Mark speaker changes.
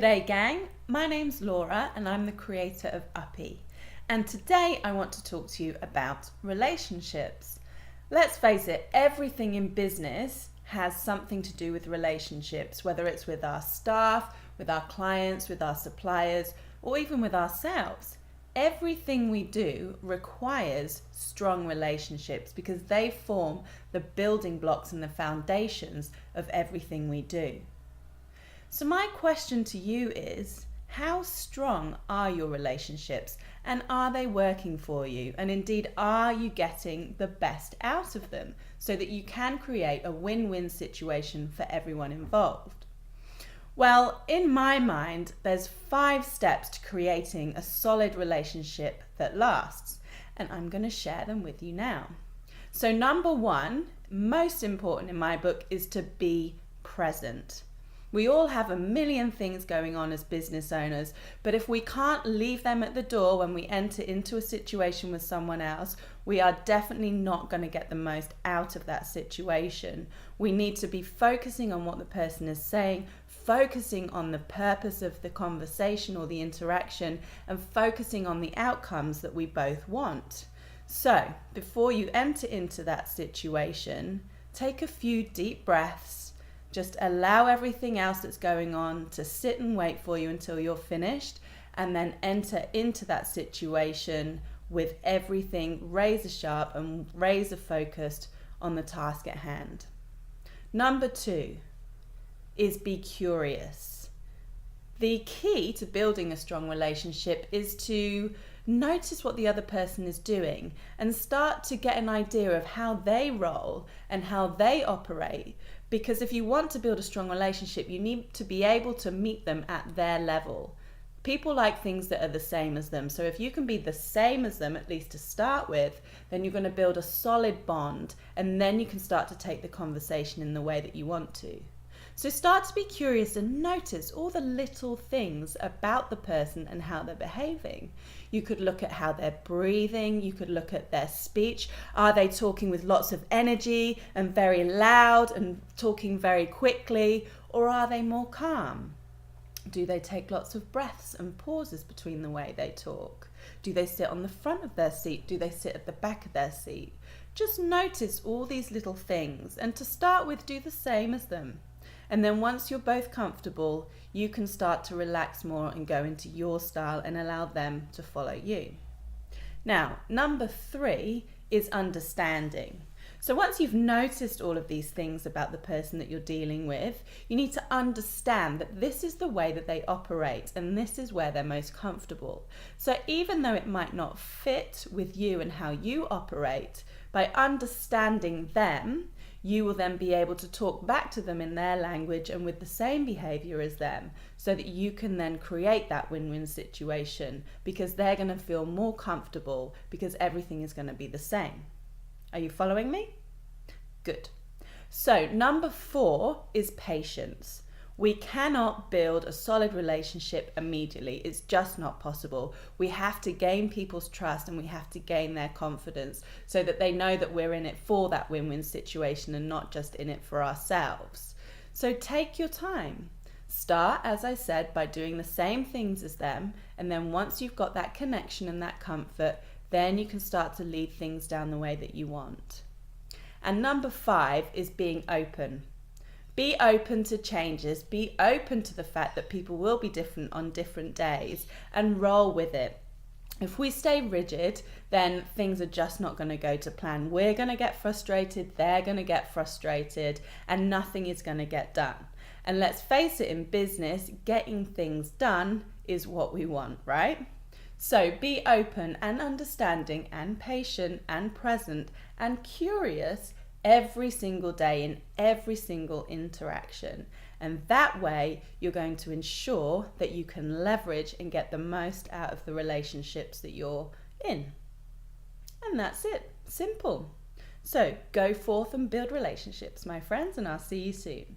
Speaker 1: G'day gang, my name's Laura and I'm the creator of Uppy. And today I want to talk to you about relationships. Let's face it, everything in business has something to do with relationships, whether it's with our staff, with our clients, with our suppliers, or even with ourselves. Everything we do requires strong relationships because they form the building blocks and the foundations of everything we do. So my question to you is, how strong are your relationships and are they working for you? And indeed, are you getting the best out of them so that you can create a win-win situation for everyone involved? Well, in my mind, there's 5 steps to creating a solid relationship that lasts, and I'm going to share them with you now. So number 1, most important in my book, is to be present. We all have a million things going on as business owners, but if we can't leave them at the door when we enter into a situation with someone else, we are definitely not going to get the most out of that situation. We need to be focusing on what the person is saying, focusing on the purpose of the conversation or the interaction, and focusing on the outcomes that we both want. So, before you enter into that situation, take a few deep breaths. Just allow everything else that's going on to sit and wait for you until you're finished, and then enter into that situation with everything razor sharp and razor focused on the task at hand. Number 2 is be curious. The key to building a strong relationship is to notice what the other person is doing and start to get an idea of how they roll and how they operate. Because if you want to build a strong relationship, you need to be able to meet them at their level. People like things that are the same as them. So if you can be the same as them, at least to start with, then you're going to build a solid bond, and then you can start to take the conversation in the way that you want to. So start to be curious and notice all the little things about the person and how they're behaving. You could look at how they're breathing. You could look at their speech. Are they talking with lots of energy and very loud and talking very quickly, or are they more calm? Do they take lots of breaths and pauses between the way they talk? Do they sit on the front of their seat? Do they sit at the back of their seat? Just notice all these little things, and to start with, do the same as them. And then once you're both comfortable, you can start to relax more and go into your style and allow them to follow you. Now, number 3 is understanding. So once you've noticed all of these things about the person that you're dealing with, you need to understand that this is the way that they operate and this is where they're most comfortable. So even though it might not fit with you and how you operate, by understanding them, you will then be able to talk back to them in their language and with the same behavior as them, so that you can then create that win-win situation, because they're going to feel more comfortable because everything is going to be the same. Are you following me? Good. So number 4 is patience. We cannot build a solid relationship immediately. It's just not possible. We have to gain people's trust and we have to gain their confidence so that they know that we're in it for that win-win situation and not just in it for ourselves. So take your time. Start, as I said, by doing the same things as them, and then once you've got that connection and that comfort, then you can start to lead things down the way that you want. And number 5 is being open. Be open to changes, be open to the fact that people will be different on different days, and roll with it. If we stay rigid, then things are just not going to go to plan. We're going to get frustrated, they're going to get frustrated, and nothing is going to get done. And let's face it, in business, getting things done is what we want, right? So be open and understanding and patient and present and curious every single day in every single interaction. And that way you're going to ensure that you can leverage and get the most out of the relationships that you're in. And that's it. Simple. So go forth and build relationships, my friends, and I'll see you soon.